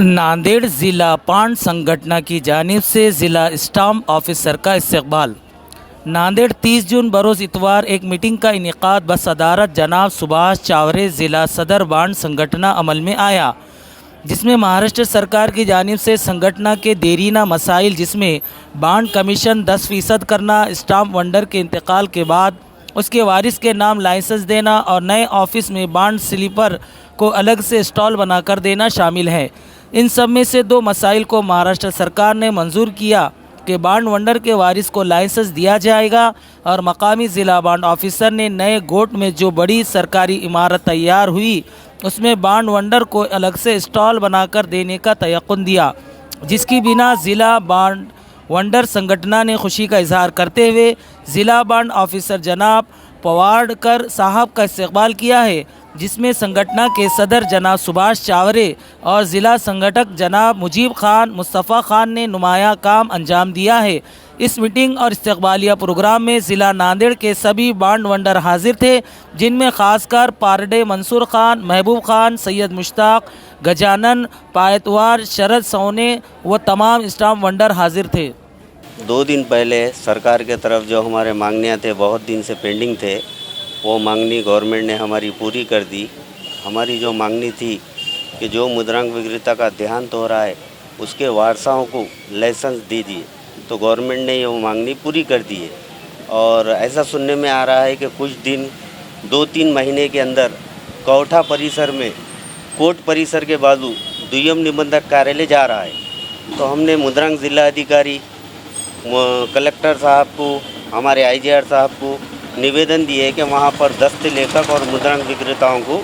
नांदेड़ ज़िला पान संगठन की जानिब से ज़िला स्टाम्प ऑफिसर का इस्तकबाल। नांदेड़ 30 जून बरोज़ इतवार एक मीटिंग का इनेकाद बसदारत जनाब सुभाष चावरे ज़िला सदर बांड संगठन अमल में आया, जिसमें महाराष्ट्र सरकार की जानिब से संगठन के देरीना मसाइल जिसमें बांड कमीशन 10% करना, स्टाम्प वंडर के इंतकाल के बाद उसके वारिस के नाम लाइसेंस देना और नए ऑफिस में बांड स्लीपर को अलग से स्टॉल बनाकर देना शामिल है। इन सब में से 2 मसाइल को महाराष्ट्र सरकार ने मंजूर किया कि बांड वंडर के वारिस को लाइसेंस दिया जाएगा और मकामी ज़िला बांड ऑफिसर ने नए गोट में जो बड़ी सरकारी इमारत तैयार हुई उसमें बांड वंडर को अलग से स्टॉल बनाकर देने का तयक़ुन दिया, जिसकी बिना ज़िला बांड वंडर संगठन ने खुशी का इजहार करते हुए ज़िला बांड ऑफिसर जनाब पवाड़कर साहब का इस्तकबाल किया है, जिसमें संगठन के सदर जनाब सुभाष चावरे और ज़िला संगठक जनाब मुजीब खान मुस्तफ़ा खान ने नुमाया काम अंजाम दिया है। इस मीटिंग और इस्तकबालिया प्रोग्राम में ज़िला नांदेड़ के सभी बांड वंडर हाजिर थे, जिनमें ख़ासकर पारडे मंसूर खान, महबूब खान, सैयद मुश्ताक, गजानन, पायतवार, शरद सोने व तमाम स्टाम्प वंडर हाजिर थे। 2 दिन पहले सरकार के तरफ जो हमारे मांगनियाँ थे, बहुत दिन से पेंडिंग थे, वो मांगनी गवर्नमेंट ने हमारी पूरी कर दी। हमारी जो मांगनी थी कि जो मुद्रांक विक्रेता का देहांत हो रहा है उसके वारसाओं को लाइसेंस दीजिए, तो गवर्नमेंट ने वो मांगनी पूरी कर दी है। और ऐसा सुनने में आ रहा है कि कुछ दिन 2-3 महीने के अंदर कौठा परिसर में कोर्ट परिसर के बाजू दुय्यम निबंधक कार्यालय जा रहा है। तो हमने मुद्रांक जिला अधिकारी कलेक्टर साहब को, हमारे आईजीआर साहब को निवेदन दिए कि वहाँ पर दस्त लेखक और मुद्रांक विक्रेताओं को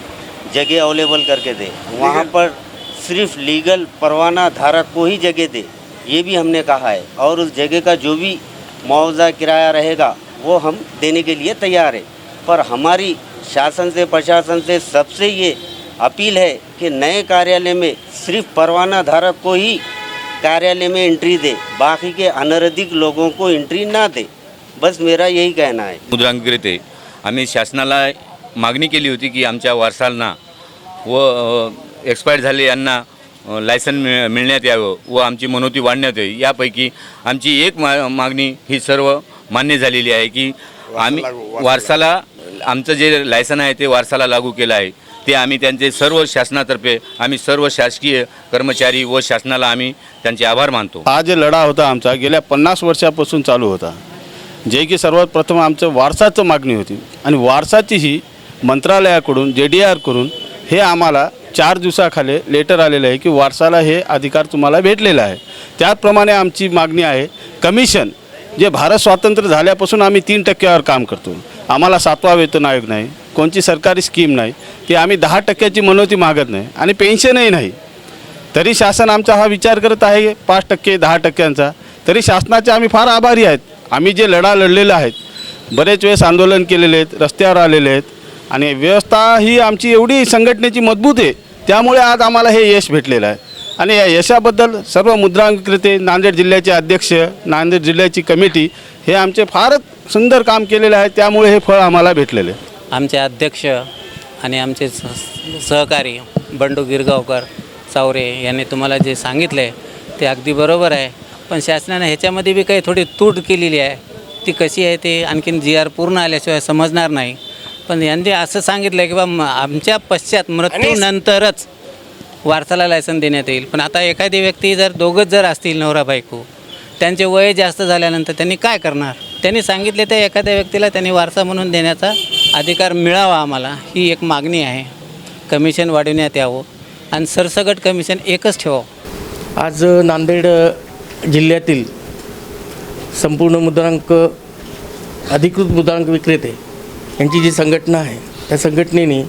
जगह अवेलेबल करके दे, वहाँ पर सिर्फ लीगल परवाना धारक को ही जगह दे, ये भी हमने कहा है। और उस जगह का जो भी मुआवजा किराया रहेगा वो हम देने के लिए तैयार है। पर हमारी शासन से, प्रशासन से सबसे ये अपील है कि नए कार्यालय में सिर्फ परवाना धारक को ही कार्यालय में एंट्री दे, बाकी के अनधिकृत लोगों को एंट्री ना दे। बस मेरा यही कहना आहे। मुद्रांक विक्रेते आम्ही शासनाला मागणी केली होती की आमच्या वारसांना व एक्सपायर झाले यांना लायसन मिळण्यात यावं व आमची मनोती वाढण्यात यावी। यापैकी आमची एक मागणी ही सर्व मान्य झालेली आहे की आम्ही वारसाला आमचं जे लायसन आहे ते वारसाला लागू केलं आहे, ते आम्ही त्यांचे सर्व शासनातर्फे आम्ही सर्व शासकीय कर्मचारी व शासनाला आम्ही त्यांचे आभार मानतो। हा जे लढा होता आमचा गेल्या 50 वर्षापासून चालू होता, जे की सर्वात प्रथम आमचं वारसाचं मागणी होती आणि वारसाची ही मंत्रालयाकडून JDR करून हे आम्हाला 4 दिवसाखाली लेटर आलेलं आहे की वारसाला हे अधिकार तुम्हाला भेटलेला आहे। त्याचप्रमाणे आमची मागणी आहे कमिशन, जे भारत स्वातंत्र्य झाल्यापासून आम्ही 3% काम करतो, आम्हाला 7वा वेतन आयोग नाही, कोणती सरकारी स्कीम नाही की आम्ही 10% मनोती मागत नाही आणि पेन्शनही नाही, तरी शासन आमचा हा विचार करत आहे 5% 10%चा। तरी शासनाचे आम्ही फार आभारी आहेत। आम्ही जे लढा लढलेला आहेत, बरेच वेळेस आंदोलन केलेले आहेत, रस्त्यावर आलेले आहेत आणि व्यवस्था ही आमची एवढी संघटनेची मजबूत आहे, त्यामुळे आज आम्हाला हे यश भेटलेलं आहे। आणि या यशाबद्दल सर्व मुद्रांक विक्रेते, नांदेड जिल्ह्याचे अध्यक्ष, नांदेड जिल्ह्याची कमिटी हे आमचे फारच सुंदर काम केलेले आहे, त्यामुळे हे फळ आम्हाला भेटलेले आहे। आमचे अध्यक्ष आणि आमचे सहकारी बंडू गिरगावकर चावरे यांनी तुम्हाला जे सांगितले ते अगदी बरोबर आहे, पण शासनाने ह्याच्यामध्ये बी काही थोडी तूट केलेली आहे। ती कशी आहे ते आणखीन GR पूर्ण आल्याशिवाय समजणार नाही। पण यांनी असं सांगितलं की बा आमच्या पश्चात मृत्यूनंतरच वारसाला लायसन देण्यात येईल। पण आता एखादी व्यक्ती जर दोघंच जर असतील नवरा बायको, त्यांचे वय जास्त झाल्यानंतर त्यांनी काय करणार? त्यांनी सांगितले तर एखाद्या व्यक्तीला त्यांनी वारसा म्हणून देण्याचा अधिकार मिळावा आम्हाला, ही एक मागणी आहे। कमिशन वाढवण्यात यावं आणि सरसकट कमिशन एकच ठेवावं। आज नांदेड जिल्ह्यातील संपूर्ण मुद्रांक अधिकृत मुद्रांक विक्रेते यांची जी संघटना आहे, त्या संघटनेने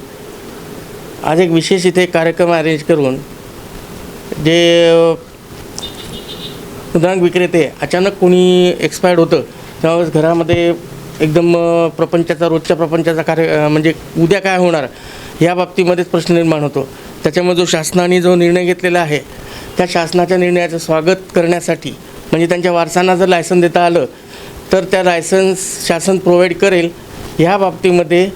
आज एक विशेष इथे कार्यक्रम अरेंज करून जे मुद्रांक विक्रेते अचानक कोणी एक्सपायर्ड होतं त्यावेळेस घरामध्ये एकदम प्रपंचाचा, रोजच्या प्रपंचाचा म्हणजे उद्या काय होणार या बाबतीमध्येच प्रश्न निर्माण होतो। त्याच्यामुळे जो शासनाने जो निर्णय घेतलेला आहे त्या शासनाच्या निर्णयाचं स्वागत करण्यासाठी, म्हणजे त्यांच्या वारसांना जर लायसन देता आलं तर त्या लायसन्स शासन प्रोव्हाइड करेल, ह्या बाबतीमध्ये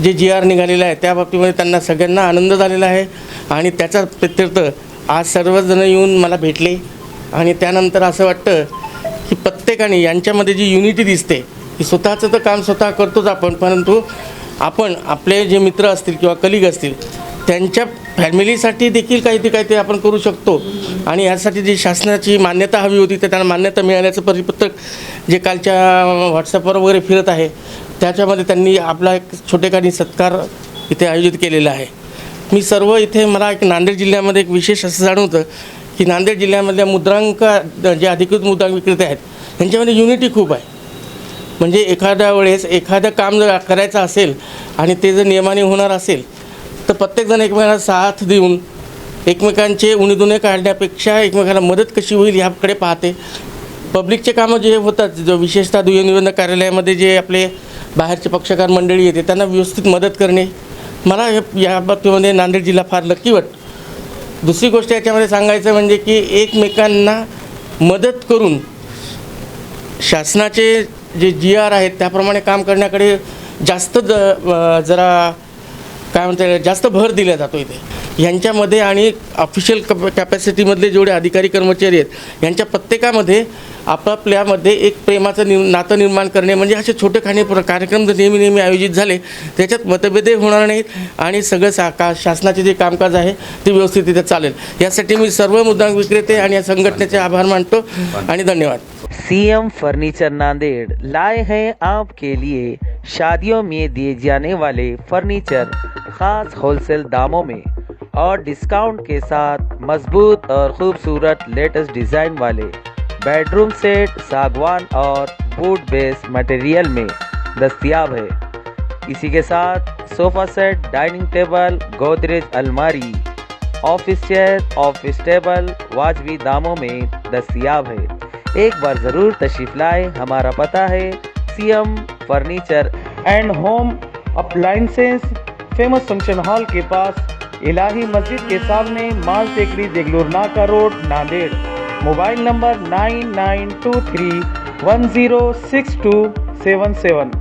जे GR निघालेलं आहे त्या बाबतीमध्ये त्यांना सगळ्यांना आनंद झालेला आहे आणि त्याचा प्रत्यर्थ आज सर्वजण येऊन मला भेटले आणि त्यानंतर असं वाटतं की प्रत्येकाने यांच्यामध्ये जी युनिटी दिसते की स्वतःचं तर काम स्वतः करतोच आपण, परंतु आपण आपले जे मित्र असतील किंवा कलिग असतील त्यांच्या फॅमिलीसाठी देखील काहीतरी आपण करू शकतो. आणि यासाठी जी शासनाची मान्यता हवी होती तर त्यांना मान्यता मिळाल्याचं परिपत्रक जे कालच्या व्हॉट्सअपवर वगैरे फिरत आहे त्याच्यामध्ये त्यांनी आपला एक छोटेखानी सत्कार इथे आयोजित केलेला आहे. मी सर्व इथे मला एक नांदेड जिल्ह्यामध्ये एक विशेष असं जाणवतं की नांदेड जिल्ह्यामधल्या मुद्रांक जे अधिकृत मुद्रांक विक्रेते आहेत त्यांच्यामध्ये युनिटी खूप आहे. म्हणजे एखाद्या वेळेस एखादं काम जर करायचं असेल आणि ते जर नियमाने होणार असेल तर प्रत्येकजण एकमेकांना साथ देऊन एकमेकांचे उणीधुणे काढण्यापेक्षा एकमेकांना मदत कशी होईल ह्याकडे पाहते. पब्लिकचे कामं जे होतात जो विशेषतः दुय्यम कार्यालयामध्ये जे आपले बाहेरचे पक्षकार मंडळी येते त्यांना व्यवस्थित मदत करणे मला या बाबतीमध्ये नांदेड जिल्हा फार लकी वाटतो. दुसरी गोष्ट याच्यामध्ये सांगायचं म्हणजे की एकमेकांना मदत करून शासनाचे जे GR आहेत त्याप्रमाणे काम करण्याकडे जास्त जरा काय म्हणता जास्त भर दिला जातो इथे. यांच्यामध्ये आणि ऑफिशियल कॅपॅसिटीमधले जेवढे अधिकारी कर्मचारी आहेत यांच्या प्रत्येकामध्ये आपापल्यामध्ये एक प्रेमाचं नातं निर्माण करणे म्हणजे असे छोटेखानी कार्यक्रम जर नेहमी आयोजित झाले त्याच्यात मतभेदही होणार नाहीत आणि सगळं शासनाचे जे कामकाज आहे ते व्यवस्थित तिथे चालेल. यासाठी मी सर्व मुद्रांक विक्रेते आणि या संघटनेचे आभार मानतो आणि धन्यवाद. सीएम फर्नीचर नांदेड़ लाए हैं आपके लिए शादियों में दिए जाने वाले फर्नीचर खास होलसेल दामों में और डिस्काउंट के साथ मजबूत और खूबसूरत लेटेस्ट डिज़ाइन वाले बेडरूम सेट सागवान और वुड बेस मटेरियल में दस्तयाब है. इसी के साथ sofa set, dining table, Godrej अलमारी, ऑफिस चेयर, ऑफिस टेबल वाजबी दामों में दस्तयाब है. एक बार ज़रूर तशरीफ़ लाएं. हमारा पता है CM furniture and home appliances, famous function hall के पास, इलाही मस्जिद के सामने, माल टेकरी, देगलूर नाका रोड, नांदेड़. Mobile number 9923106277.